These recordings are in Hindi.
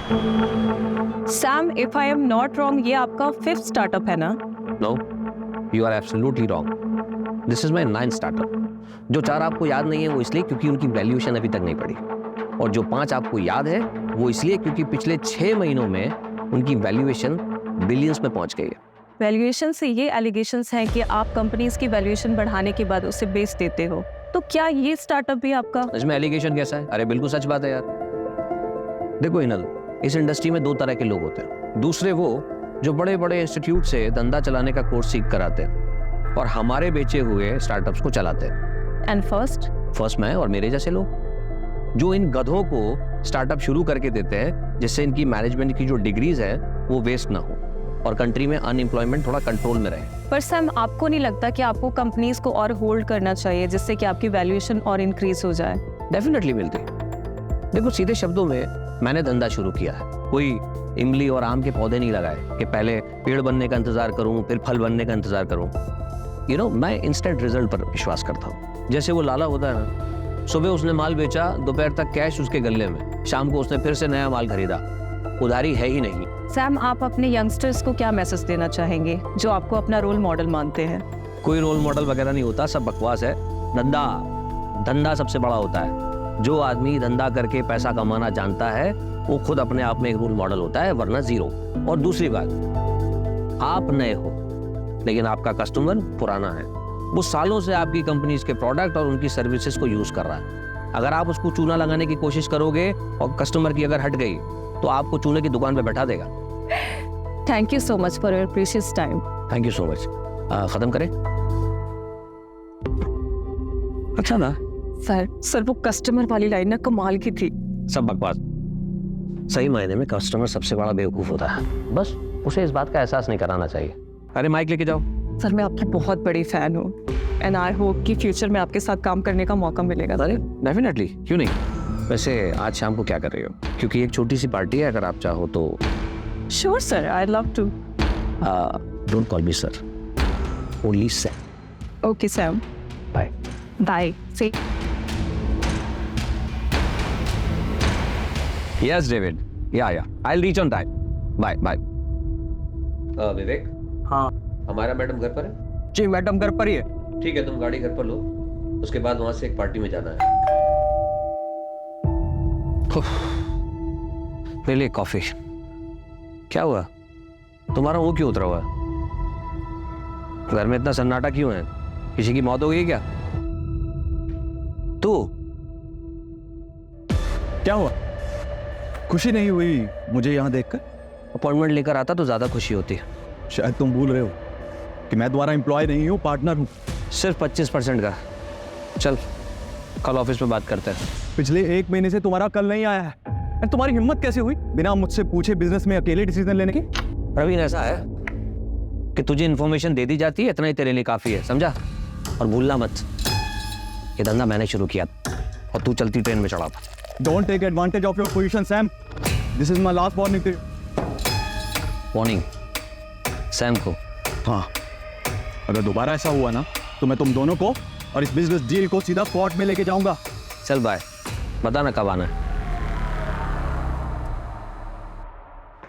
Sam, if I am not wrong, ये आपका 5th स्टार्टअप है ना? No, you are absolutely wrong. This is my 9th startup. जो 4 आपको याद नहीं है वो इसलिए क्योंकि उनकी वैल्यूएशन अभी तक नहीं पड़ी, और जो 5 आपको याद है वो इसलिए क्योंकि पिछले 6 महीनों में उनकी वैल्यूएशन बिलियंस में पहुंच गई है। वैल्यूएशन से ये एलिगेशंस हैं कि आप कंपनीज की वैल्यूएशन बढ़ाने के बाद उसे बेच देते हो, तो क्या ये स्टार्टअप भी आपका? इसमें एलिगेशन कैसा है? अरे बिल्कुल सच बात है यार। देखो इनल, इस इंडस्ट्री में 2 तरह के लोग होते हैं। दूसरे वो जो बड़े बड़े इंस्टीट्यूट से धंधा चलाने का कोर्स सीख कर आते हैं और हमारे बेचे हुए स्टार्टअप्स को चलाते हैं। एंड फर्स्ट मैं और मेरे जैसे लोग जो इन गधों को स्टार्टअप शुरू करके देते हैं जिससे इनकी मैनेजमेंट की जो डिग्रीज है वो वेस्ट ना हो और कंट्री में अनएम्प्लॉयमेंट थोड़ा कंट्रोल में रहे। पर सैम, आपको नहीं लगता कि आपको कंपनीज को और होल्ड करना चाहिए जिससे कि आपकी वैल्यूएशन और इंक्रीज हो जाए? डेफिनेटली मिलती। देखो सीधे शब्दों में मैंने धंधा शुरू किया है। कोई इमली और आम के पौधे नहीं लगाए कि पहले पेड़ बनने का इंतजार करूं फिर फल बनने का इंतजार करूं। मैं इंस्टेंट रिजल्ट पर विश्वास करता हूं। जैसे वो लाला होता है ना, सुबह उसने माल बेचा, दोपहर तक कैश उसके गल्ले में, शाम को उसने फिर से नया माल खरीदा। उधारी है ही नहीं। सैम, आप अपने यंगस्टर्स को क्या मैसेज देना चाहेंगे जो आपको अपना रोल मॉडल मानते हैं? कोई रोल मॉडल वगैरह नहीं होता, सब बकवास है। धंधा सबसे बड़ा होता है। जो आदमी धंधा करके पैसा कमाना जानता है वो खुद अपने आप में एक रोल मॉडल होता है, वरना जीरो। और दूसरी बात, आप नए हो लेकिन आपका कस्टमर पुराना है। वो सालों से आपकी कंपनीज के प्रोडक्ट और उनकी सर्विसेज को यूज कर रहा है। अगर आप उसको चूना लगाने की कोशिश करोगे और कस्टमर की अगर हट गई तो आपको चूने की दुकान पे बैठा देगा। Thank you so much for your precious time. Thank you so much. खत्म करें? अच्छा ना सर वो कस्टमर वाली लाइन ना कमाल की थी। सब बकवास। सही मायने में कस्टमर सबसे बड़ा बेवकूफ होता है, बस उसे इस बात का एहसास नहीं कराना चाहिए। अरे माइक लेके जाओ। सर मैं आपकी बहुत बड़ी फैन हूँ एंड आई होप कि फ्यूचर में आपके साथ काम करने का मौका मिलेगा। अरे डेफिनेटली, क्यों नहीं। वैसे आज शाम को क्या कर रही हो? क्योंकि एक छोटी सी पार्टी है, अगर आप चाहो तो। Sure sir, I love to. Don't call me sir, only Sam. Okay Sam, bye bye. See Yes, David. Yeah. I'll reach on time. Bye. Vivek. हाँ। हमारा मैडम घर पर है? जी मैडम घर पर ही है। ठीक है, तुम गाड़ी घर पर लो, उसके बाद वहां से एक पार्टी में जाना है। ले ले कॉफी। क्या हुआ? तुम्हारा मुंह क्यों उतरा हुआ है? घर में इतना सन्नाटा क्यों है? किसी की मौत हो गई क्या? तू क्या हुआ? खुशी नहीं हुई मुझे यहाँ देखकर? अपॉइंटमेंट लेकर आता तो ज्यादा खुशी होती है। शायद तुम भूल रहे हो कि मैं तुम्हारा एम्प्लॉय नहीं हूँ, पार्टनर हूँ। सिर्फ 25% का। चल कल ऑफिस में बात करते हैं। पिछले 1 महीने से तुम्हारा कल नहीं आया है। तुम्हारी हिम्मत कैसे हुई बिना मुझसे पूछे बिजनेस में अकेले डिसीजन लेने की? प्रवीण, ऐसा है कि तुझे इन्फॉर्मेशन दे दी जाती है, इतना ही तेरे लिए काफी है, समझा? और भूलना मत, ये धंधा मैंने शुरू किया और तू चलती ट्रेन में चढ़ा था। Don't take advantage of your position, Sam. This is my last warning to you. Warning Sam को? हाँ, अगर दोबारा ऐसा हुआ ना तो मैं तुम दोनों को और इस बिजनेस डील को सीधा कोर्ट में लेके जाऊंगा। चल बाय, बता ना कब आना है।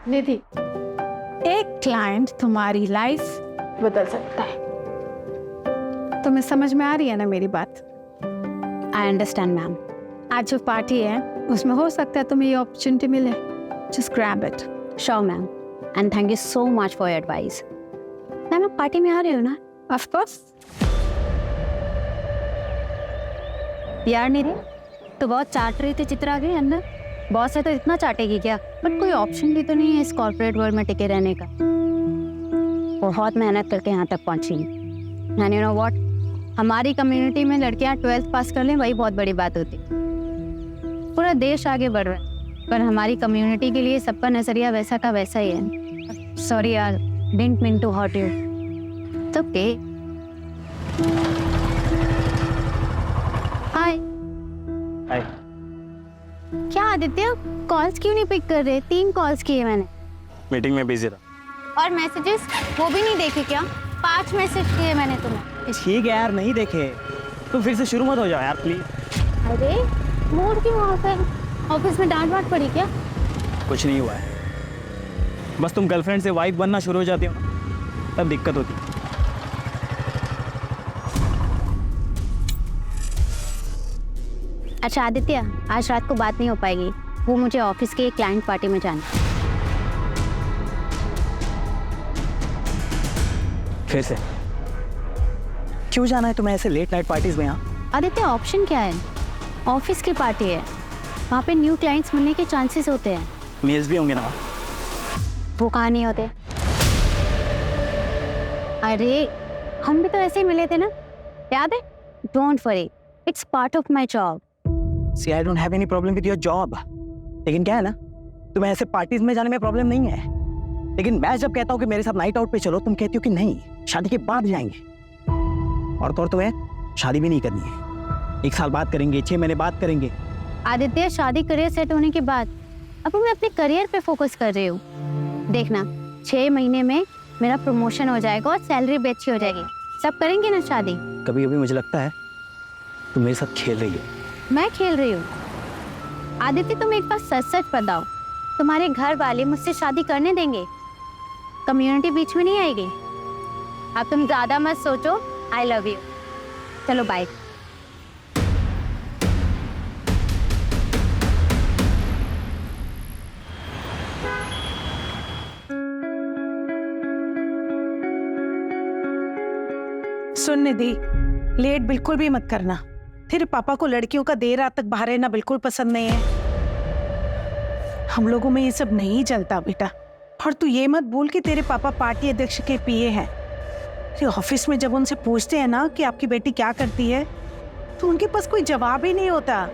निधि, एक क्लाइंट तुम्हारी लाइफ बदल सकता है। तुम्हें समझ में आ रही है ना मेरी बात? I understand ma'am. आज जो पार्टी है उसमें हो सकता है तुम्हें ये अपॉर्चुनिटी मिले। Just grab it. Sure ma'am, and thank you so much for your advice. Ma'am आप पार्टी में आ रहे हो ना? Of course. यार निधि, तो बहुत चाट रही थी चित्रा के अंदर। बॉस है तो इतना चाटेगी क्या? बट कोई ऑप्शन भी तो नहीं है इस कॉर्पोरेट वर्ल्ड में टिके रहने का। बहुत मेहनत करके यहाँ तक पहुँची। एंड यू नो व्हाट, हमारी कम्युनिटी में लड़कियाँ 12th पास कर लें वही बहुत बड़ी बात होती। पूरा देश आगे बढ़ रहा है पर हमारी कम्युनिटी के लिए सबका नजरिया वैसा का वैसा ही है। सॉरी यार, didn't mean to hurt you. तो ओके। हाय। हाय। क्या आदित्य, कॉल्स क्यों नहीं पिक कर रहे? 3 कॉल्स किए मैंने। मीटिंग में बिजी था। और मैसेजेस वो भी नहीं देखे क्या? 5 मैसेज किए मैंने तुम्हें। ठीक है यार, नहीं देखे। तुम फिर से शुरू मत हो जाओ यार प्लीज। अरे मूड क्यों ऑफ है? ऑफिस में डांट वाट पड़ी क्या? कुछ नहीं हुआ है, बस तुम गर्लफ्रेंड से वाइफ बनना शुरू हो जाती हो ना, तब दिक्कत होती है। अच्छा आदित्य, आज रात को बात नहीं हो पाएगी, वो मुझे ऑफिस के क्लाइंट पार्टी में जाना है। फिर से क्यों जाना है तुम्हें ऐसे लेट नाइट पार्टीज में? यहाँ आदित्य ऑप्शन क्या है? ऑफिस की पार्टी है, वहाँ पे न्यू क्लाइंट्स मिलने के चांसेस होते हैं। मेल्स भी होंगे ना? वो कहाँ नहीं होते? अरे हम भी तो ऐसे ही मिले थे ना, याद है? Don't worry, it's part of my job. See I don't have any problem with your job, लेकिन क्या है ना, तुम्हें ऐसे पार्टीज में जाने में प्रॉब्लम नहीं है, लेकिन मैं जब कहता हूँ कि मेरे साथ नाइट आउट पे चलो, तुम कहती हो कि नहीं, शादी के बाद जाएंगे। और तो और तुम्हें शादी भी नहीं करनी है, 1 साल बाद करेंगे, 6 महीने बाद करेंगे। आदित्य शादी करियर सेट होने के बाद अब मैं अपने करियर पे फोकस कर रही हूँ। देखना 6 महीने में मेरा प्रमोशन हो जाएगा और सैलरी भी अच्छी हो जाएगी, सब करेंगे ना शादी। कभी कभी मुझे लगता है तुम मेरे साथ खेल रही हो। मैं खेल रही हूँ? आदित्य तुम एक बार सच सच बताओ, तुम्हारे घर वाले मुझसे शादी करने देंगे? कम्युनिटी बीच में नहीं आएगी? अब तुम ज्यादा मत सोचो, आई लव यू। चलो बाय। सुन निधि, लेट बिल्कुल भी मत करना। तेरे पापा को लड़कियों का देर रात तक बाहर रहना बिल्कुल पसंद नहीं है। हम लोगों में ये सब नहीं चलता बेटा। और तू ये मत भूल कि तेरे पापा पार्टी अध्यक्ष के पीए हैं। तेरे ऑफिस में जब उनसे पूछते हैं ना कि आपकी बेटी क्या करती है, तो उनके पास कोई जवाब ही नहीं होता।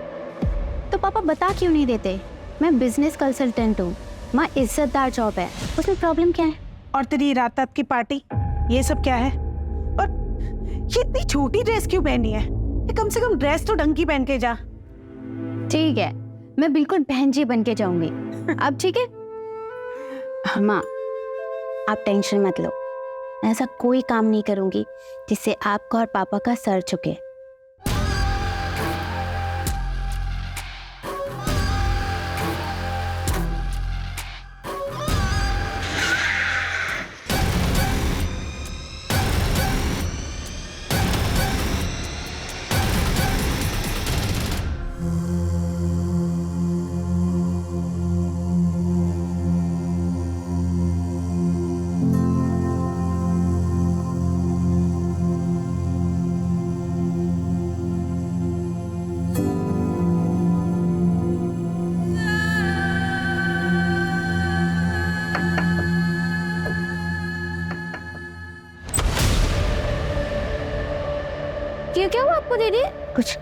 तो पापा बता क्यों नहीं देते? मैं बिजनेस कंसल्टेंट हूँ, माँ इज्जतदार जॉब है, उसमें प्रॉब्लम क्या है? और तेरी रात रात की पार्टी, ये सब क्या है? और ये इतनी छोटी ड्रेस क्यों पहनी है? कम से कम ड्रेस तो ढंग की पहन के जा। ठीक है, मैं बिल्कुल बहन जी बन के जाऊंगी। अब ठीक है माँ, आप टेंशन मत लो, ऐसा कोई काम नहीं करूंगी जिससे आपका और पापा का सर झुके। क्या हुआ आपको दीदी? कुछ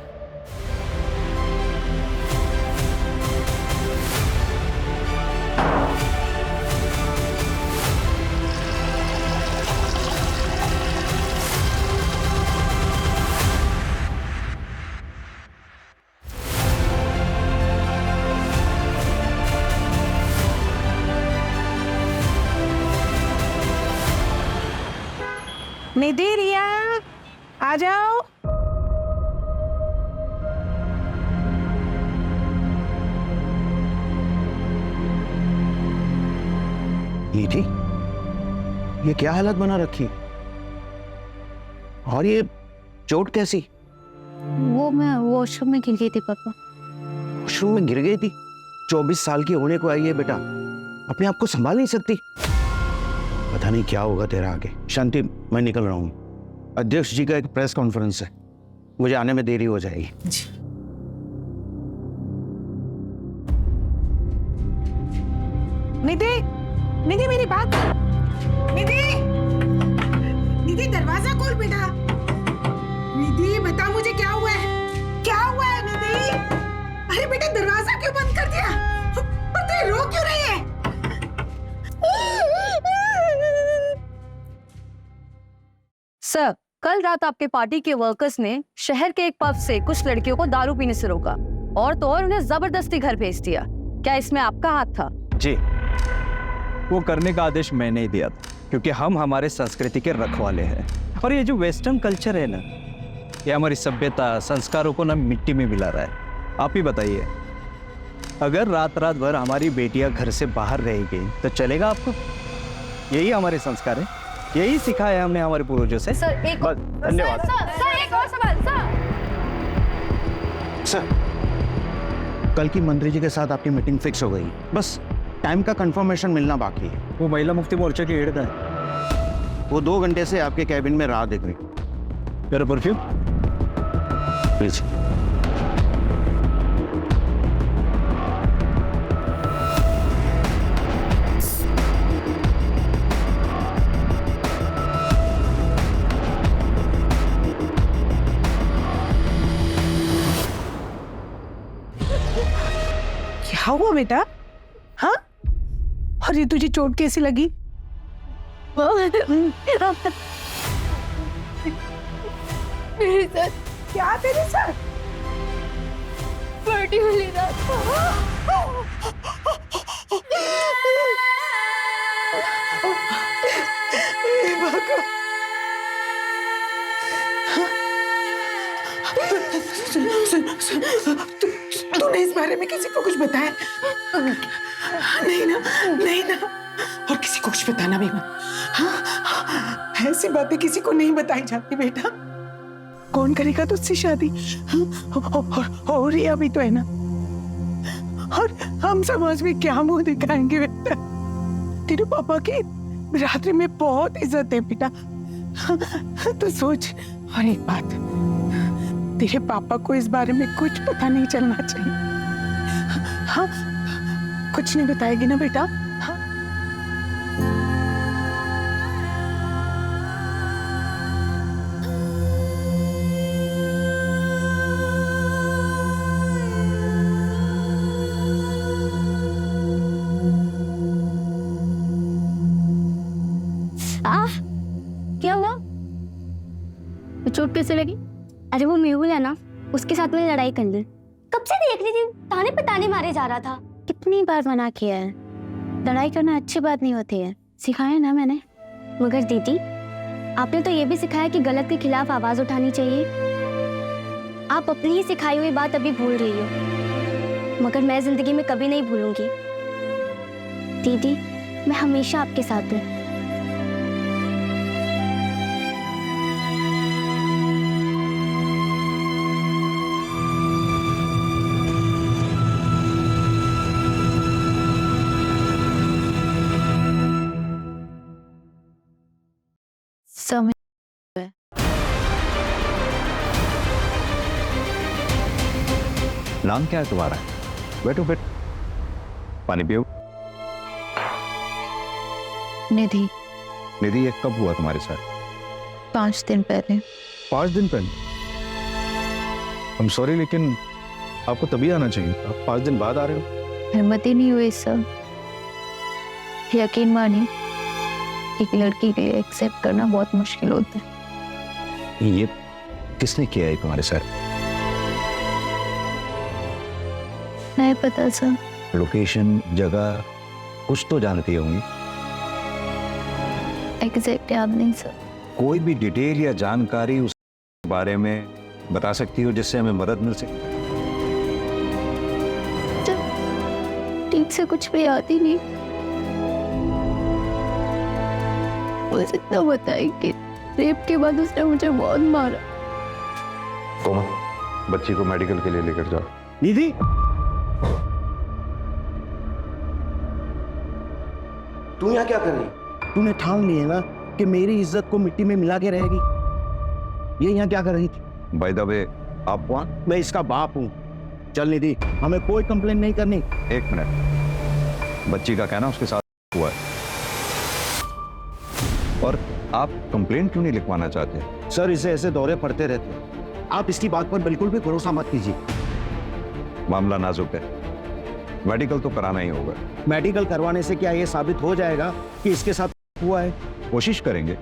निधि, रिया आ जाओ। निधि, ये क्या हालत बना रखी? और ये चोट कैसी? वो मैं वॉशरूम में गिर गई थी पापा। वॉशरूम में गिर गई थी? 24 साल की होने को आई है बेटा, अपने आप को संभाल नहीं सकती? पता नहीं क्या होगा तेरा आगे। शांति, मैं निकल रहा हूँ, अध्यक्ष जी का एक प्रेस कॉन्फ्रेंस है, मुझे आने में देरी हो जाएगी। निधि, निधि मेरी बात। निधि, निधि दरवाजा खोल बेटा। निधि बता मुझे क्या हुआ है? क्या हुआ है निधि? अरे बेटा दरवाजा क्यों बंद कर दिया? और तू रो क्यों रही है? सर, कल रात आपके पार्टी के वर्कर्स ने शहर के एक पब से कुछ लड़कियों को दारू पीने से रोका और तो और उन्हें जबरदस्ती घर भेज दिया। क्या इसमें आपका हाथ था? जी, वो करने का आदेश मैंने ही दिया था, क्योंकि हम हमारे संस्कृति के रखवाले हैं। और ये जो वेस्टर्न कल्चर है ना, ये हमारी सभ्यता संस्कारों को ना मिट्टी में मिला रहा है। आप ही बताइए, अगर रात रात भर हमारी बेटियां घर से बाहर रहेगी तो चलेगा आपको? यही हमारे संस्कार है, यही सिखाया है हमने हमारे पूर्वजों से। सर एक बस, धन्यवाद। सर एक और सवाल सर, कल की मंत्री जी के साथ आपकी मीटिंग फिक्स हो गई, बस टाइम का कंफर्मेशन मिलना बाकी है। वो महिला मुक्ति मोर्चा की हेड है, वो 2 घंटे से आपके कैबिन में राह देख रही। मेरा परफ्यूम प्लीज। क्या हुआ बेटा? हाँ, और ये तुझे चोट कैसी लगी? मेरे साथ क्या तेरे साथ? पार्टी वाली रात तूने इस बारे में किसी को कुछ बताया? नहीं ना, नहीं ना, और किसी को कुछ बताना भी मत। हाँ, ऐसी बातें किसी को नहीं बताई जाती बेटा। कौन करेगा तुझसे शादी? और ये अभी तो है ना, और हम समाज में क्या मुंह दिखाएंगे बेटा? तेरे पापा की बिरादरी में बहुत इज्जत है बेटा। तो सोच, और एक बात, तेरे पापा को इस बारे में कुछ पता नहीं चलना चाहिए। हाँ, कुछ नहीं बताएगी ना बेटा? हाँ? क्या हुआ? चोट कैसे लगी? अरे वो मेहुल है ना, उसके साथ मैंने लड़ाई कर ली। कब से देख रही थी, ताने पे ताने मारे जा रहा था। कितनी बार मना किया है, लड़ाई करना अच्छी बात नहीं होती है, सिखाया ना मैंने। मगर दीदी, आपने तो ये भी सिखाया कि गलत के खिलाफ आवाज उठानी चाहिए। आप अपनी ही सिखाई हुई बात अभी भूल रही हो, मगर मैं जिंदगी में कभी नहीं भूलूंगी। दीदी, मैं हमेशा आपके साथ हूँ। समय नाम क्या है तुम्हारा? बैठो बैठो, पानी पियो। निधि, निधि, ये कब हुआ तुम्हारे साथ? 5 दिन पहले। 5 दिन पहले? I'm sorry, लेकिन आपको तभी आना चाहिए, आप 5 दिन बाद आ रहे हो। हिम्मत ही नहीं हुई सर। यकीन मानिए, एक लड़की के लिए एक्सेप्ट करना बहुत मुश्किल होता है। ये किसने किया है तुम्हारे साथ? नहीं पता सर। लोकेशन, जगह कुछ तो जानती होंगी। एग्जैक्ट याद नहीं सर। कोई भी डिटेल या जानकारी उस बारे में बता सकती हो जिससे हमें मदद मिल सके? ठीक से कुछ भी याद ही नहीं, बस इतना बताया कि रेप के बाद उसने मुझे बहुत मारा। कोमल, बच्ची को मेडिकल के लिए लेकर जाओ। निधि, तू यहाँ क्या कर रही? तूने ठान ली है ना कि मेरी इज्जत को मिट्टी में मिला के रहेगी। ये यहाँ क्या कर रही थी? बाय द वे, आप कौन? मैं इसका बाप हूँ। चल निधि, हमें कोई कंप्लेन नहीं करनी। 1 मिनट, बच्ची का कहना उसके साथ हुआ है, और आप कंप्लेन क्यों नहीं लिखवाना चाहते? सर, इसे ऐसे दौरे पड़ते रहते हैं, आप इसकी बात पर बिल्कुल भी भरोसा मत कीजिए। मामला नाजुक है, मेडिकल तो कराना ही होगा। मेडिकल करवाने से क्या ये साबित हो जाएगा कि इसके साथ हुआ है? कोशिश करेंगे,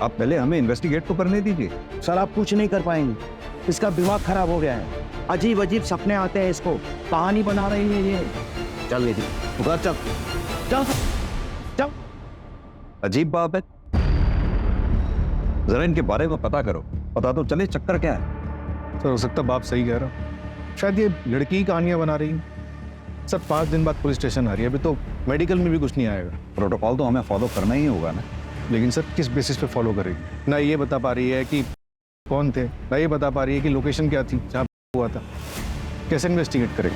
आप पहले हमें इन्वेस्टिगेट तो करने दीजिए। सर, आप कुछ नहीं कर पाएंगे, इसका दिमाग खराब हो गया है, अजीब अजीब सपने आते हैं इसको, कहानी बना रही है ये। चल निधि, घर चल, चल चल। अजीब बात है, जरा इनके बारे में पता करो, पता तो चले चक्कर क्या है। सर, हो सकता बाप सही कह रहा, शायद ये लड़की की कहानियां बना रही है। सर 5 दिन बाद पुलिस स्टेशन आ रही है, अभी तो मेडिकल में भी कुछ नहीं आएगा। प्रोटोकॉल तो हमें फॉलो करना ही होगा ना। लेकिन सर किस बेसिस पे फॉलो करेगी? ना ये बता पा रही है कि कौन थे, ना ये बता पा रही है कि लोकेशन क्या थी जहाँ हुआ था। कैसे इन्वेस्टिगेट करेगी?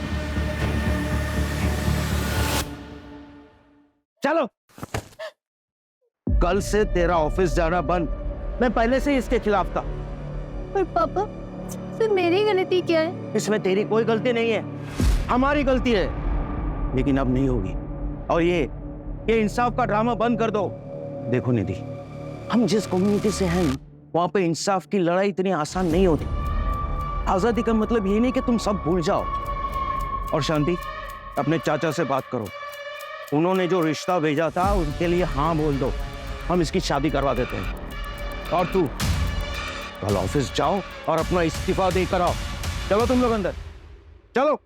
चलो, कल से तेरा ऑफिस जाना बंद। मैं पहले से ही इसके खिलाफ था। पर पापा, सिर्फ मेरी गलती क्या है? इसमें तेरी कोई गलती नहीं है, हमारी गलती है। लेकिन अब नहीं होगी। और ये इंसाफ का ड्रामा बंद कर दो। देखो निधि, हम जिस कम्युनिटी से हैं वहां पे इंसाफ की लड़ाई इतनी आसान नहीं होती। आजादी का मतलब ये नहीं कि तुम सब भूल जाओ। और शांति, अपने चाचा से बात करो। उन्होंने जो रिश्ता भेजा था उनके लिए हाँ बोल दो, हम इसकी शादी करवा देते हैं। और तू कल ऑफिस जाओ और अपना इस्तीफा देकर आओ। चलो तुम लोग अंदर, चलो।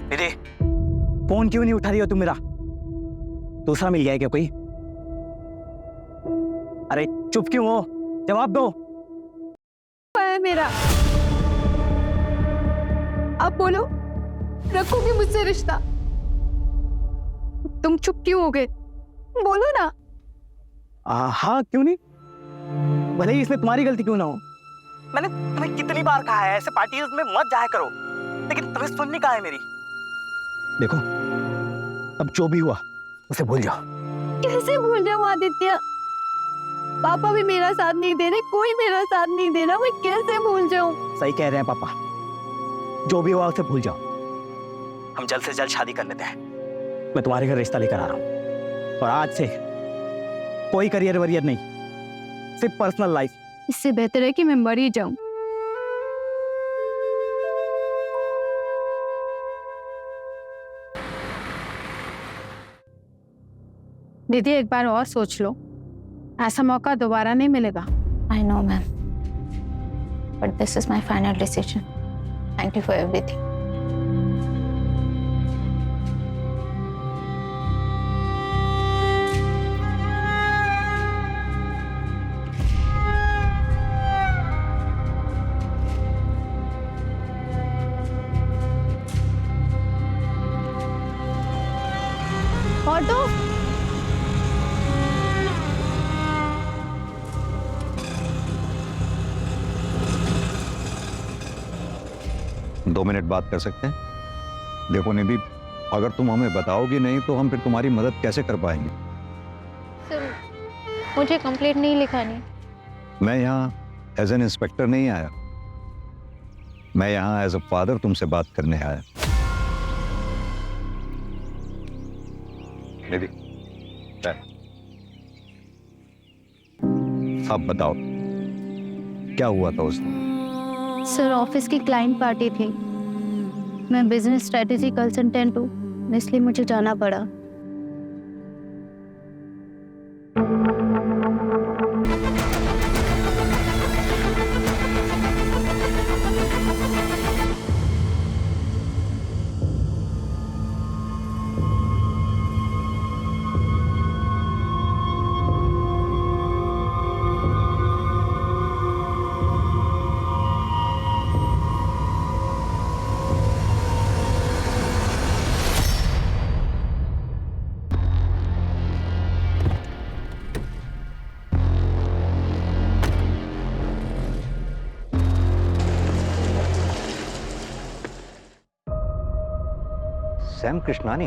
दीदी, फोन क्यों नहीं उठा रही हो तुम मेरा? दूसरा मिल गया क्या कोई? अरे चुप क्यों हो? जवाब दो। है मेरा, अब बोलो, रखोगे मुझसे रिश्ता? तुम चुप क्यों हो गए? बोलो ना। हाँ, क्यों नहीं? भले ही इसमें तुम्हारी गलती क्यों ना हो। मैंने तुम्हें कितनी बार कहा है ऐसे पार्टीज में मत जाया करो, लेकिन तुम्हें सुननी कहाँ है मेरी? देखो, अब जो भी हुआ उसे भूल जाओ। कैसे भूल जाऊं आदित्य? पापा भी मेरा साथ नहीं दे रहे, कोई मेरा साथ नहीं दे रहा, मैं कैसे भूल जाऊं? सही कह रहे हैं पापा, जो भी हुआ उसे भूल जाओ। हम जल्द से जल्द शादी कर लेते हैं। मैं तुम्हारे घर रिश्ता लेकर आ रहा हूँ, और आज से कोई करियर वरियर नहीं, सिर्फ पर्सनल लाइफ। इससे बेहतर है कि मैं मर ही जाऊं। दीदी, एक बार और सोच लो, ऐसा मौका दोबारा नहीं मिलेगा। I know, ma'am. But this is my final decision. Thank you for everything. और दो। 2 मिनट बात कर सकते हैं? देखो निधि, अगर तुम हमें बताओगी नहीं तो हम फिर तुम्हारी मदद कैसे कर पाएंगे? सर, मुझे कंप्लेंट नहीं लिखानी। मैं यहाँ एज एन इंस्पेक्टर नहीं आया, मैं यहाँ एज अ फादर तुमसे बात करने आया। निधि, अब बताओ क्या हुआ था उस दिन? सर, ऑफिस की क्लाइंट पार्टी थी। मैं बिजनेस स्ट्रेटेजी कंसल्टेंट हूँ, इसलिए मुझे जाना पड़ा। सैम कृष्णानी,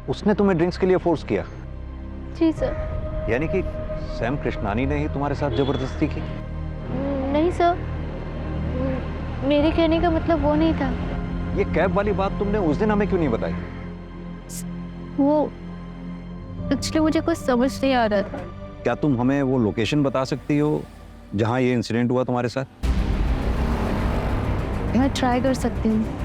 उसने तुम्हें ड्रिंक्स के लिए फोर्स किया? जी सर। यानी कि सैम कृष्णानी ने ही तुम्हारे साथ जबरदस्ती की? नहीं सर, मेरे कहने का मतलब वो नहीं था। ये कैब वाली बात तुमने उस दिन हमें क्यों नहीं बताई? वो एक्चुअली मुझे कुछ समझ नहीं आ रहा था। क्या तुम हमें वो लोकेशन बता सकती हो जहां ये इंसिडेंट हुआ तुम्हारे साथ? मैं ट्राई कर सकती हूँ।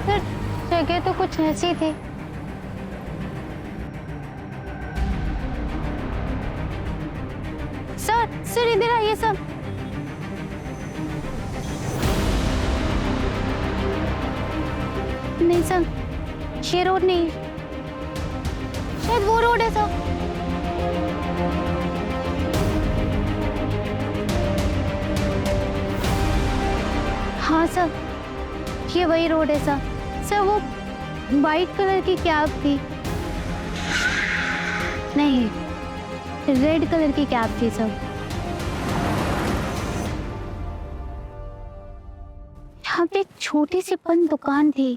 सर, जगह तो कुछ ऐसी थी। सर इधर आइए सर। नहीं सर, ये रोड नहीं, शायद वो रोड है सर। हाँ सर, ये वही रोड है सर। सर वो वाइट कलर की कैब थी, नहीं रेड कलर की कैब थी सर। यहाँ पे एक छोटी सी पान दुकान थी,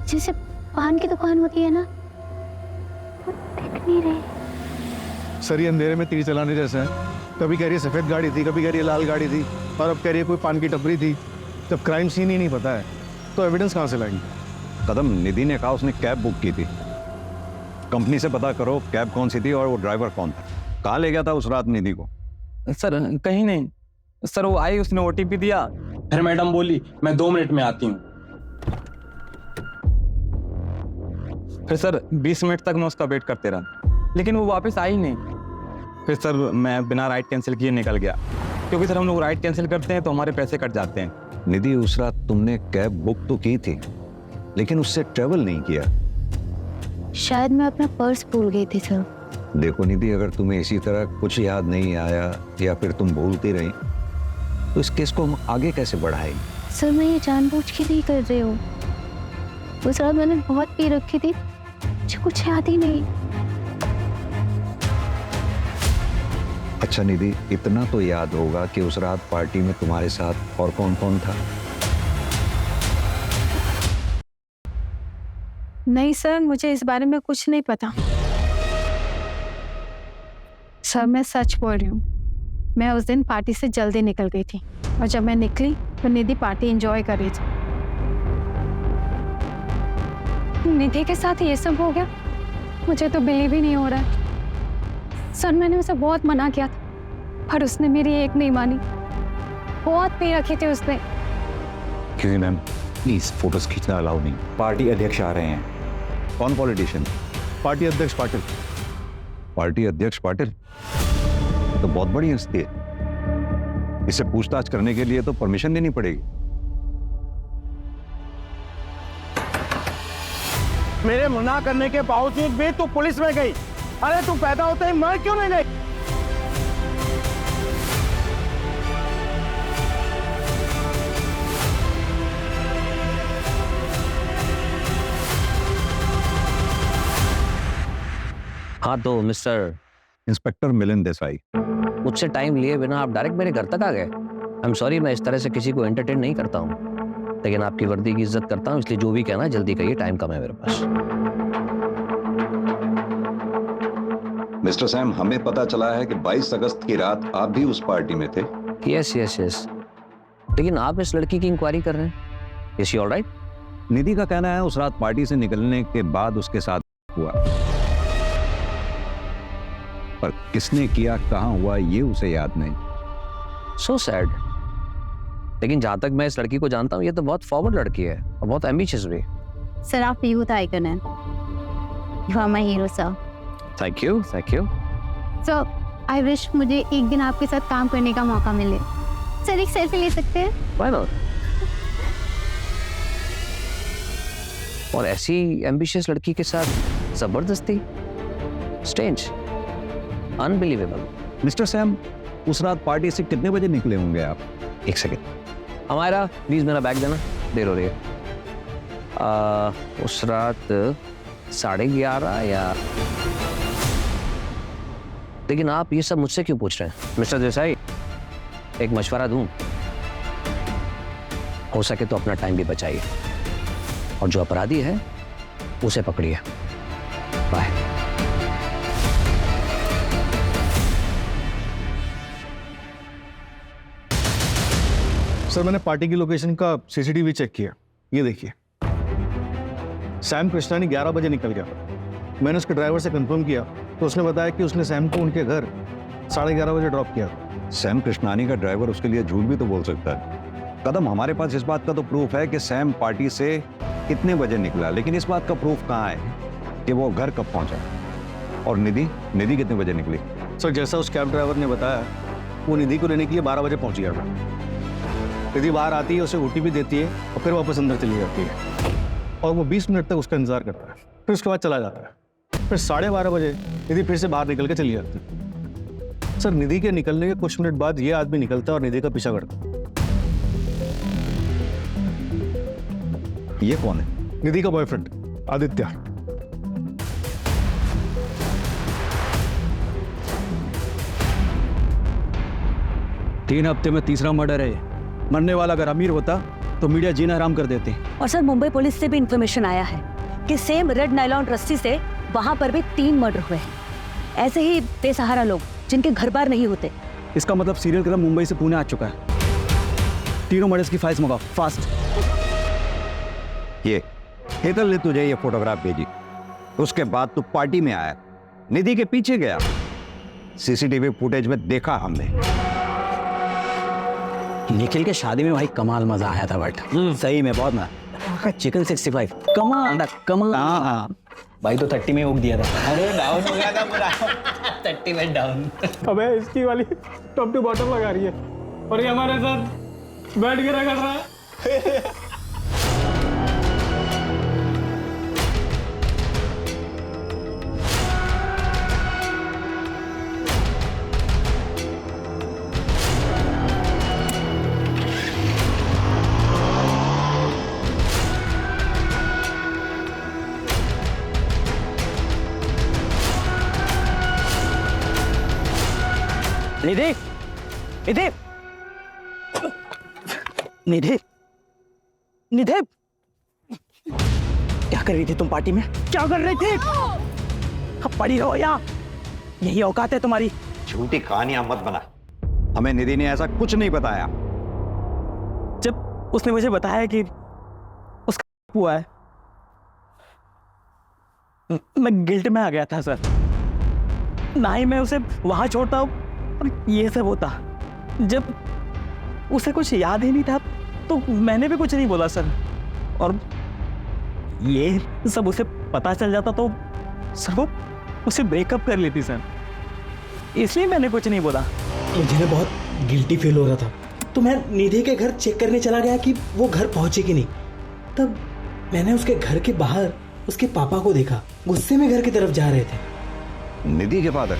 जैसे पान की दुकान होती है ना, वो दिख नहीं रही। सर ये अंधेरे में तीर चलाने जैसा है। कभी कह रही है सफेद गाड़ी थी, कभी कह रही है लाल गाड़ी थी, और अब कह रही है कोई पान की टपरी थी। जब क्राइम सीन ही नहीं पता है तो एविडेंस कहाँ से लाएंगे? कदम, निधि ने कहा उसने कैब बुक की थी। कंपनी से पता करो कैब कौन सी थी और वो ड्राइवर कौन था। कहाँ ले गया था उस रात निधि को? सर कहीं नहीं सर, वो आई, उसने OTP दिया, फिर मैडम बोली मैं 2 मिनट में आती हूँ। फिर सर 20 मिनट तक मैं उसका वेट करते रहा, लेकिन वो वापस आई नहीं। फिर सर मैं बिना राइड कैंसिल किए निकल गया, क्योंकि सर हम लोग राइड कैंसिल करते हैं तो हमारे पैसे कट जाते हैं। निधि, उस रात तुमने कैब बुक तो की थी लेकिन उससे ट्रेवल नहीं किया। शायद मैं अपना पर्स भूल गई थी सर। देखो निधि, अगर तुम्हें इसी तरह कुछ याद नहीं आया या फिर तुम भूलती रही तो इस केस को हम आगे कैसे बढ़ाएं? सर मैं ये जानबूझ के नहीं कर रही हूँ, उस रात मैंने बहुत पी रखी थी, मुझे कुछ याद ही नहीं। अच्छा निधि, इतना तो याद होगा कि उस रात पार्टी में तुम्हारे साथ और कौन कौन था? नहीं सर, मुझे इस बारे में कुछ नहीं पता। सर मैं सच बोल रही हूँ, मैं उस दिन पार्टी से जल्दी निकल गई थी, और जब मैं निकली तो निधि पार्टी एंजॉय कर रही थी। निधि के साथ ये सब हो गया, मुझे तो बिलीव ही नहीं हो रहा है। सर मैंने उसे बहुत मना किया था, पर उसने मेरी एक नहीं मानी। बहुत पी रखी थी उसने। क्यों मैम, प्लीज फोटोज खींचना अलाउ नहीं। पार्टी अध्यक्ष आ रहे हैं। कौन पॉलिटिशियन? पार्टी अध्यक्ष पाटिल। पार्टी अध्यक्ष पाटिल तो बहुत बड़ी हस्ती है, इससे पूछताछ करने के लिए तो परमिशन लेनी पड़ेगी। मेरे मना करने के बावजूद भी तू पुलिस में गई। अरे तू पैदा होते ही मर क्यों नहीं गई? हाँ तो मिस्टर इंस्पेक्टर मिलिंद देसाई। मुझसे टाइम लिए बिना आप डायरेक्ट मेरे घर तक आ गए। आई एम सॉरी, मैं इस तरह से किसी को एंटरटेन नहीं करता हूँ, लेकिन आपकी वर्दी की इज्जत करता हूँ, इसलिए जो भी कहना है जल्दी कहिए, टाइम कम है मेरे पास। मिस्टर सैम, हमें पता चला है कि 22 अगस्त की रात आप भी उस पार्टी में थे। यस यस यस, लेकिन आप इस लड़की की इंक्वायरी कर रहे हैं। Is she alright? निधि का कहना है उस रात पार्टी से निकलने के बाद उसके साथ हुआ, पर किसने किया, कहां हुआ, ये उसे याद नहीं। So sad. लेकिन जहां तक मैं इस लड़की को जानता हूँ, ये तो बहुत फॉरवर्ड लड़की है और बहुत एम्बिशियस भी। सर आप यूथ आइकन हैं, you are my hero sir. Thank you thank you. Sir I wish मुझे एक दिन आपके साथ काम करने का मौका मिले। सर एक सेल्फी ले सकते हैं? Why not? और ऐसी एम्बिशियस लड़की के साथ जबरदस्ती, स्ट्रेंज, अनबिलीवेबल। मिस्टर सैम, उस रात पार्टी से कितने बजे निकले होंगे आप? एक सेकेंड, हमारा प्लीज मेरा बैग देना, देर हो रही है। उस रात 11:30 या, लेकिन आप ये सब मुझसे क्यों पूछ रहे हैं? मिस्टर देसाई, एक मशवरा दूं, हो सके तो अपना टाइम भी बचाइए, और जो अपराधी है उसे पकड़िए। बाय। सर मैंने पार्टी की लोकेशन का CCTV चेक किया, ये देखिए। सैम कृष्णानी 11 बजे निकल गया। मैंने उसके ड्राइवर से कंफर्म किया तो उसने बताया कि उसने सैम को उनके घर 11:30 बजे ड्रॉप किया। सैम कृष्णानी का ड्राइवर उसके लिए झूठ भी तो बोल सकता है। कदम, हमारे पास इस बात का तो प्रूफ है कि सैम पार्टी से कितने बजे निकला, लेकिन इस बात का प्रूफ कहाँ है कि वो घर कब पहुंचा? और निधि कितने बजे निकली? सर जैसा उस कैब ड्राइवर ने बताया, वो निधि को लेने के लिए 12 बजे पहुंच गया था। निधि बाहर आती है, उसे OTP देती है और फिर वापस अंदर चली जाती है और वो 20 मिनट तक उसका इंतजार करता है, फिर उसके बाद चला जाता है। फिर 12:30 बजे निधि फिर से बाहर निकल के चली जाती है। सर निधि के निकलने के कुछ मिनट बाद ये आदमी निकलता है और निधि का पीछा करता है। ये कौन है? निधि का बॉयफ्रेंड आदित्य। तीन हफ्ते में तीसरा मर्डर है। मरने वाला अगर अमीर होता तो मीडिया जीना हराम कर देते। और सर मुंबई पुलिस से भी इंफॉर्मेशन आया है कि सेम रेड नायलॉन रस्सी से वहां पर भी 3 मर्डर हुए हैं। ऐसे ही बेसहारा लोग जिनके घर बार नहीं होते। इसका मतलब सीरियल किलर मुंबई से पुणे आ चुका है। तीनों मर्डर्स की फाइल्स मंगाओ फास्ट। ये हेतल ने तुझे ये फोटोग्राफ भेजी, उसके बाद तू पार्टी में आया, निधि के पीछे गया। CCTV फुटेज में देखा हमने। निखिल के शादी में भाई कमाल मजा आया था बट सही में बहुत मजा। चिकन 65 कमाल। हाँ भाई तो 30 में उग दिया था। अरे डाउन हो गया था पूरा 30 में डाउन। अबे इसकी वाली टॉप टू बॉटम लगा रही है और ये हमारे साथ बैठ के रखा रहा है। निधि निधि निधि निधि क्या कर रही थी तुम पार्टी में? क्या कर रही थी? अब पड़ी रहो यहाँ, यही औकात है तुम्हारी। झूठी कहानियां मत बना, हमें निधि ने ऐसा कुछ नहीं बताया। जब उसने मुझे बताया कि उसका हुआ है, मैं गिल्ट में आ गया था सर। ना ही मैं उसे वहां छोड़ता हूं, ये सब होता। जब उसे कुछ याद ही नहीं था तो मैंने भी कुछ नहीं बोला सर। और ये सब उसे पता चल जाता तो सर वो उसे ब्रेकअप कर लेती सर, इसलिए मैंने कुछ नहीं बोला। मुझे ना बहुत गिल्टी फील हो रहा था, तो मैं निधि के घर चेक करने चला गया कि वो घर पहुंचे कि नहीं। तब मैंने उसके घर के बाहर उसके पापा को देखा, गुस्से में घर की तरफ जा रहे थे। निधि के फादर?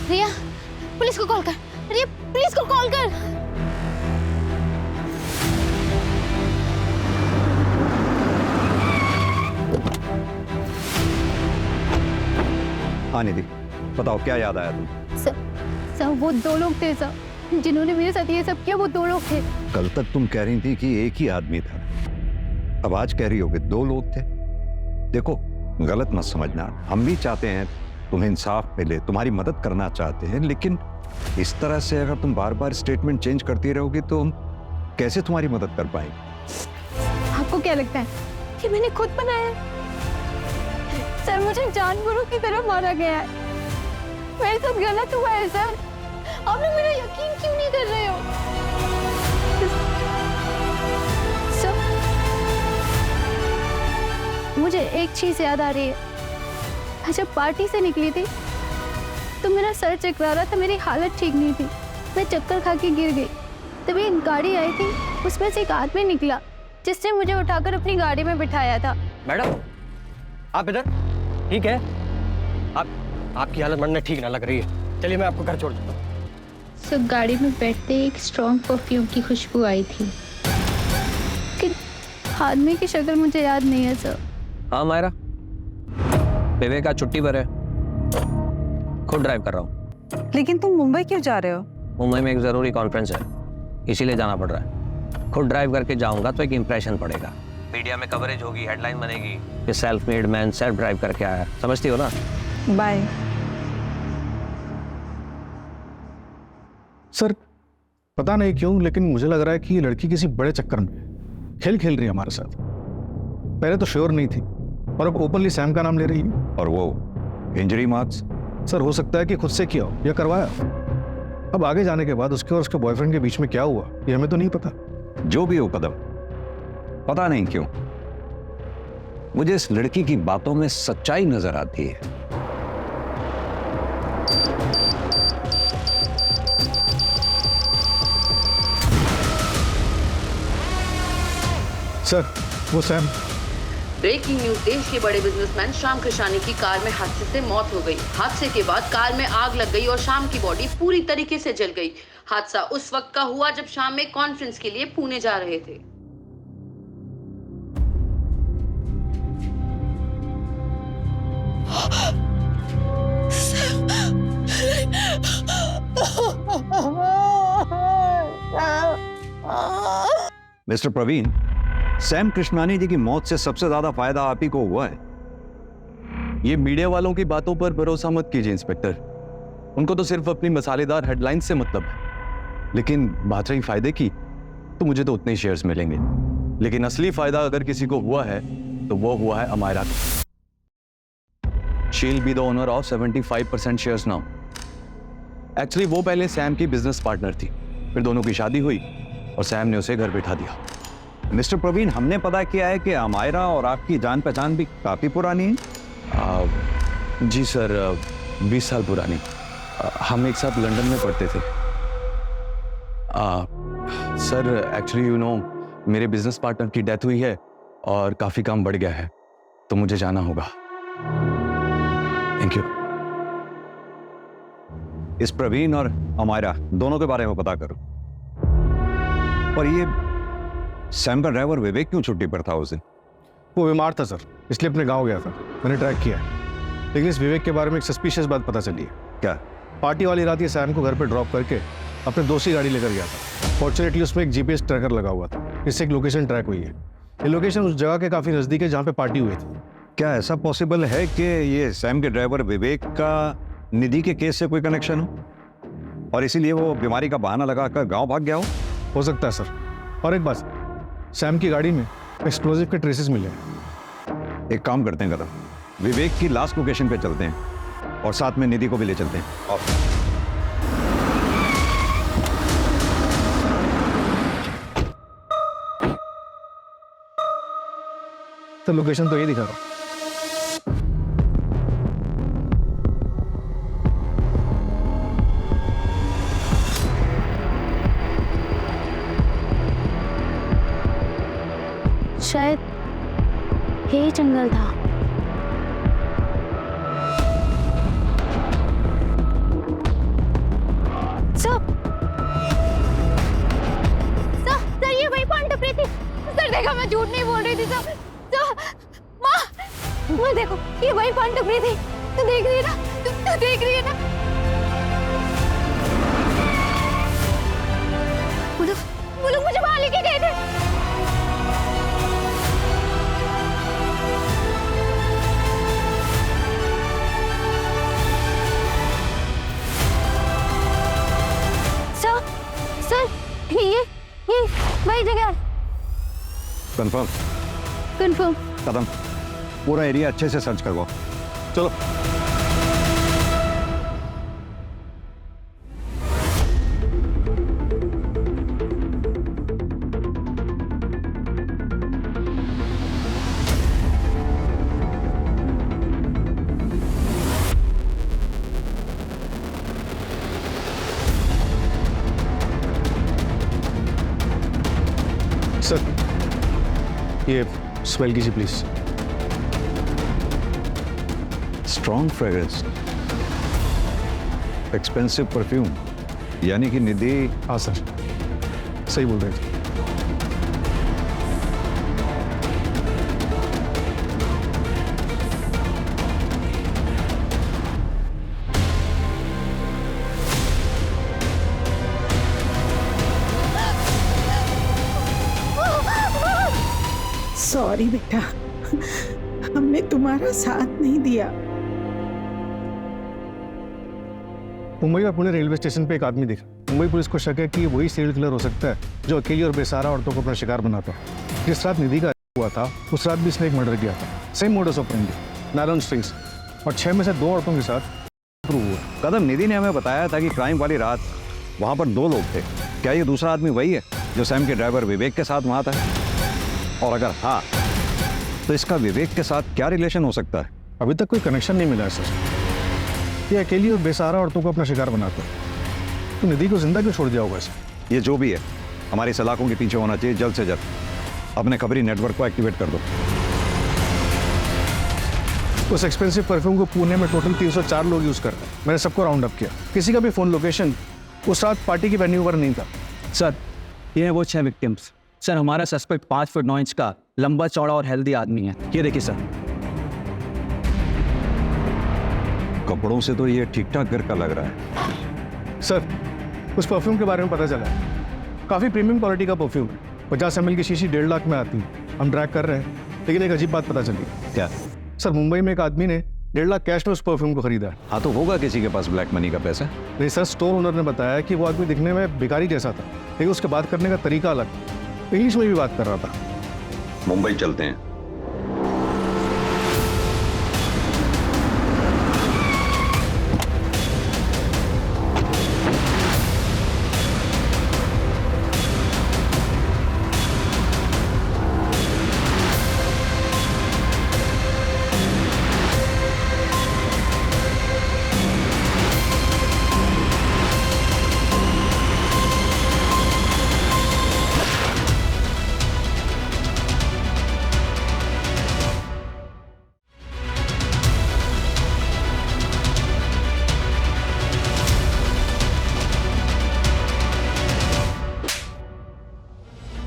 रिया पुलिस को कॉल कर। रिया पुलिस को कॉल कर। हाँ निधि बताओ, क्या याद आया तुम? सर वो 2 लोग थे सर, जिन्होंने मेरे साथ ये सब किया। वो 2 लोग थे। कल तक तुम कह रही थी कि एक ही आदमी था, अब आज कह रही हो कि 2 लोग थे। देखो गलत मत समझना, हम भी चाहते हैं तुम्हें इंसाफ मिले, तुम्हारी मदद करना चाहते हैं, लेकिन इस तरह से अगर तुम बार बार स्टेटमेंट चेंज करती रहोगी तो हम कैसे तुम्हारी मदद कर पाएंगे? आपको क्या लगता है कि मैंने खुद बनाया? सर मुझे जानवरों की तरह मारा गया है, मेरे साथ गलत हुआ है सर। आप लोग मेरा यकीन क्यों नहीं कर रहे हो? सर मुझे एक चीज याद आ रही है। मैं जब पार्टी से निकली थी तो मेरा सर चकरा रहा था, मेरी हालत ठीक नहीं थी, मैं चक्कर खा के गिर गई। तभी एक गाड़ी आई थी, उसमें से एक आदमी निकला जिसने मुझे उठाकर अपनी गाड़ी में बिठाया था। मैडम आप इधर? ठीक है, आपकी हालत मरने ठीक ना लग रही है, चलिए मैं आपको घर छोड़ देता हूँ। सब गाड़ी में बैठते एक स्ट्रॉन्ग परफ्यूम की खुशबू आई थी, कि आदमी की शक्ल मुझे याद नहीं है सर। हाँ मायरा, विवेक आज छुट्टी पर है, खुद ड्राइव कर रहा हूँ। लेकिन तुम मुंबई क्यों जा रहे हो? मुंबई में एक जरूरी कॉन्फ्रेंस है, इसीलिए जाना पड़ रहा है। खुद ड्राइव करके जाऊंगा तो एक इंप्रेशन पड़ेगा, मीडिया में कवरेज होगी, हेडलाइन बनेगी कि self made man self drive करके आया। समझती हो ना? बाय। सर पता नहीं क्यों, लेकिन मुझे लग रहा है कि ये लड़की किसी बड़े चक्कर में है। खेल खेल रही है हमारे साथ। पहले तो श्योर नहीं थी और अब ओपनली सैम का नाम ले रही है। और वो इंजरी मार्क्स? सर हो सकता है कि खुद से किया हो या करवाया। अब आगे जाने के बाद उसके और उसके बॉयफ्रेंड के बीच में क्या हुआ ये हमें तो नहीं पता। जो भी हो कदम, पता नहीं क्यों मुझे इस लड़की की बातों में सच्चाई नजर आती है। सर वो सैम। ब्रेकिंग न्यूज, देश के बड़े बिजनेसमैन श्याम कृष्णानी की कार में हादसे से मौत हो गई। हादसे के बाद कार में आग लग गई और श्याम की बॉडी पूरी तरीके से जल गई। हादसा उस वक्त का हुआ जब श्याम एक कॉन्फ्रेंस के लिए पुणे जा रहे थे। मिस्टर प्रवीण, सैम कृष्णानी जी की मौत से सबसे ज्यादा फायदा आप ही को हुआ है। ये मीडिया वालों की बातों पर भरोसा मत कीजिए इंस्पेक्टर। उनको तो सिर्फ अपनी मसालेदार हेडलाइन से मतलब है। लेकिन बात रही फायदे की, तो मुझे तो उतने ही शेयर्स मिलेंगे। लेकिन असली फायदा अगर किसी को हुआ है तो वो हुआ है अमायरा को। She will be the owner of 75% shares now. Actually वो पहले सैम की बिजनेस पार्टनर थी, फिर दोनों की शादी हुई और सैम ने उसे घर बिठा दिया। मिस्टर प्रवीण, हमने पता किया है कि अमायरा और आपकी जान पहचान भी काफी पुरानी है। जी सर, 20 साल पुरानी। हम एक साथ लंदन में पढ़ते थे। सर एक्चुअली यू नो मेरे बिजनेस पार्टनर की डेथ हुई है और काफी काम बढ़ गया है, तो मुझे जाना होगा। Thank you. इस प्रवीण और अमायरा दोनों के बारे में पता करो। और ये सैम का ड्राइवर विवेक क्यों छुट्टी पर था उस दिन? वो बीमार था सर, इसलिए अपने गांव गया था। मैंने ट्रैक किया है, लेकिन इस विवेक के बारे में एक सस्पिशियस बात पता चली है। क्या? पार्टी वाली रात ये सैम को घर पे ड्रॉप करके अपने दोस्त की गाड़ी लेकर गया था। फॉर्चुनेटली उसमें एक जीपीएस ट्रैकर लगा हुआ था, इससे एक लोकेशन ट्रैक हुई है। ये लोकेशन उस जगह के काफी नजदीक है जहाँ पे पार्टी हुई थी। क्या ऐसा पॉसिबल है कि ये सैम के ड्राइवर विवेक का निधि के केस से कोई कनेक्शन हो और इसीलिए वो बीमारी का बहाना लगाकर गांव भाग गया हो सकता है सर। और एक बात, सैम की गाड़ी में एक्सप्लोजिव के ट्रेसेस मिले हैं। एक काम करते हैं कदम, विवेक की लास्ट लोकेशन पे चलते हैं और साथ में निधि को भी ले चलते हैं। और तो लोकेशन तो ये दिखा रहा हूं। शायद यही जंगल था। सर ये वही पॉइंट टपरी थी। सर देखा, मैं झूठ नहीं बोल रही थी सर। माँ देखो, ये वही पॉइंट टपरी थी। तू देख रही है ना? तू देख रही है ना? वो लोग मुझे वहां लेके गए थे। सर ये वही जगह। कंफर्म? कंफर्म। कदम, पूरा एरिया अच्छे से सर्च करवाओ। चलो। सर ये स्मेल कीजिए please. Strong fragrance, expensive perfume, यानी कि निधि। हाँ सर, सही बोल रहे थे। सॉरी बेटा, हमने तुम्हारा साथ नहीं दिया। मुंबई और पुणे रेलवे स्टेशन पे एक आदमी दिखा, मुंबई पुलिस को शक है कि वही सीरियल किलर हो सकता है जो अकेली और बेसहारा औरतों को अपना शिकार बनाता है। जिस रात निधि का हुआ था उस रात भी इसने एक मर्डर किया था, same modus operandi, Narayan streets, और 6 में से 2 औरतों के साथ प्रूव हुआ। कदम, निधि ने हमें बताया था कि क्राइम वाली रात वहां पर 2 लोग थे। क्या ये दूसरा आदमी वही है जो सैम के ड्राइवर विवेक के साथ वहां था? और अगर हाँ, तो इसका विवेक के साथ क्या रिलेशन हो सकता है? अभी तक कोई कनेक्शन नहीं मिला है सर। ये अकेली और बेसहारा औरतों को अपना शिकार बनाता है, तो निधि को जिंदा क्यों छोड़ दिया होगा इसे? ये जो भी है, हमारी सलाखों के पीछे होना चाहिए जल्द से जल्द। अपने खबरी नेटवर्क को एक्टिवेट कर दो। उस एक्सपेंसिव परफ्यूम को पुणे में टोटल 304 लोग यूज करते हैं। मैंने सबको राउंड अप किया, किसी का भी फोन लोकेशन उस रात पार्टी की वेन्यू पर नहीं था। सर, ये है वो 6 विक्टिम्स। सर, हमारा सस्पेक्ट 5 फुट 9 इंच का लंबा चौड़ा और हेल्दी आदमी है। ये देखिए सर। कपड़ों से तो ये ठीक ठाक घर का लग रहा है। सर, उस परफ्यूम के बारे में पता चला है, काफ़ी प्रीमियम क्वालिटी का परफ्यूम है। 50 ml की शीशी 1.5 लाख में आती है। हम ट्रैक कर रहे हैं, लेकिन एक अजीब बात पता चली। क्या? सर, मुंबई में एक आदमी ने 1.5 लाख कैश में उस परफ्यूम को खरीदा है। हाँ, तो होगा किसी के पास ब्लैक मनी का पैसा। नहीं सर, स्टोर ओनर ने बताया कि वो आदमी दिखने में भिखारी जैसा था, लेकिन उसके बात करने का तरीका अलग, इंग्लिश में भी बात कर रहा था। मुंबई चलते हैं।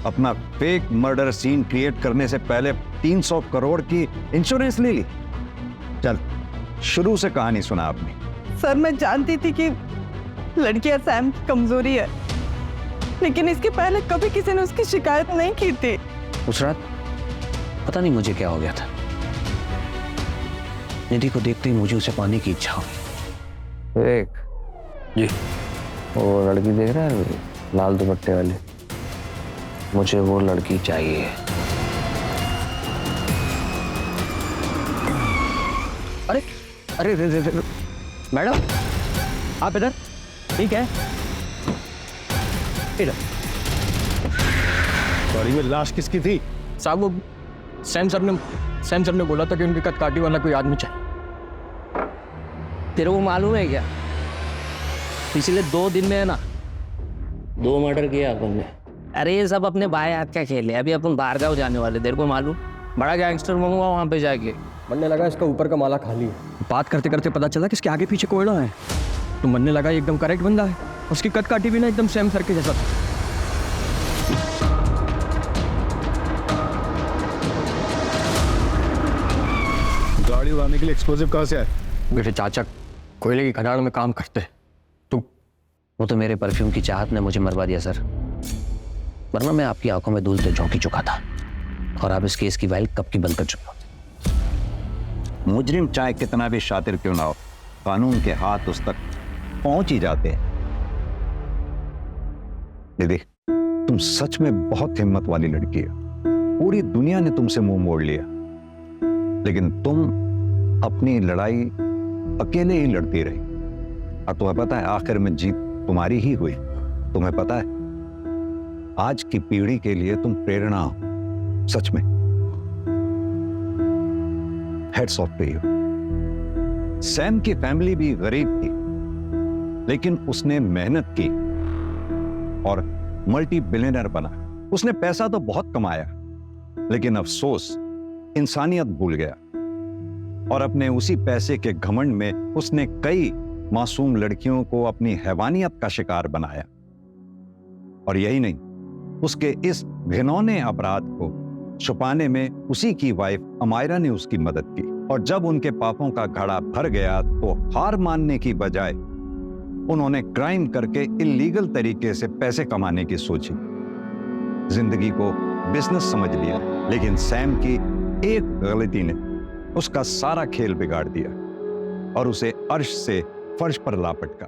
अपना फेक मर्डर सीन क्रिएट करने से पहले 300 करोड़ की इंश्योरेंस ले ली। चल, शुरू से कहानी सुना आपने। सर, मैं जानती थी कि लड़कियां सैम की कमजोरी है, लेकिन इसके पहले कभी किसी ने उसकी शिकायत नहीं की थी। उस रात पता नहीं मुझे क्या हो गया था, निधि को देखते ही मुझे उसे पाने की इच्छा हुई। एक जी, वो लड़की देख रहा है लाल दुपट्टे वाली, मुझे वो लड़की चाहिए। अरे अरे रे, रे, रे, मैडम आप इधर? ठीक है, इधर। गाड़ी में लाश किसकी थी? साहब, वो सैम सर ने बोला था कि उनकी कटकाटी वाला कोई आदमी चाहिए। तेरे को मालूम है क्या, पिछले 2 दिन में है ना 2 मर्डर किया अपन ने। अरे ये सब अपने बाएं हाथ का खेल है। अभी अपन बाहर गाँव जाने वाले, तेरे को मालूम, बड़ा गैंगस्टर बनूंगा वहाँ पे जाके। बनने लगा इसका ऊपर का माला खाली है। बात करते करते पता चला कि इसके आगे पीछे कोयला है, तो बनने लगा एकदम करेक्ट बंदा है। उसकी कटकाटी भी ना एकदम सैम सर के जैसा था। गाड़ी उड़ाने के लिए एक्सप्लोजिव कहाँ से आए? मेरे चाचा कोयले की खदान में काम करते, तो वो तो मेरे परफ्यूम की चाहत ने मुझे मरवा दिया सर, वरना मैं आपकी आंखों में धूल से झोंकी चुका था और आप इस केस की फाइल कब की बंद कर चुके होते। मुजरिम चाहे कितना भी शातिर क्यों ना हो, कानून के हाथ उस तक पहुंच ही जाते हैं। दीदी, तुम सच में बहुत हिम्मत वाली लड़की हो। पूरी दुनिया ने तुमसे मुंह मोड़ लिया, लेकिन तुम अपनी लड़ाई अकेले ही लड़ती रही, और तुम्हें पता है आखिर में जीत तुम्हारी ही हुई। तुम्हें पता है आज की पीढ़ी के लिए तुम प्रेरणा हो, सच में। Heads off to you. Sam की फैमिली भी गरीब थी, लेकिन उसने मेहनत की और मल्टी बिलियनर बना। उसने पैसा तो बहुत कमाया, लेकिन अफसोस इंसानियत भूल गया, और अपने उसी पैसे के घमंड में उसने कई मासूम लड़कियों को अपनी हैवानियत का शिकार बनाया। और यही नहीं, उसके इस घिनौने अपराध को छुपाने में उसी की वाइफ अमायरा ने उसकी मदद की, और जब उनके पापों का घड़ा भर गया तो हार मानने की बजाय उन्होंने क्राइम करके इलीगल तरीके से पैसे कमाने की सोची। जिंदगी को बिजनेस समझ लिया, लेकिन सैम की एक गलती ने उसका सारा खेल बिगाड़ दिया और उसे अर्श से फर्श पर ला पटका।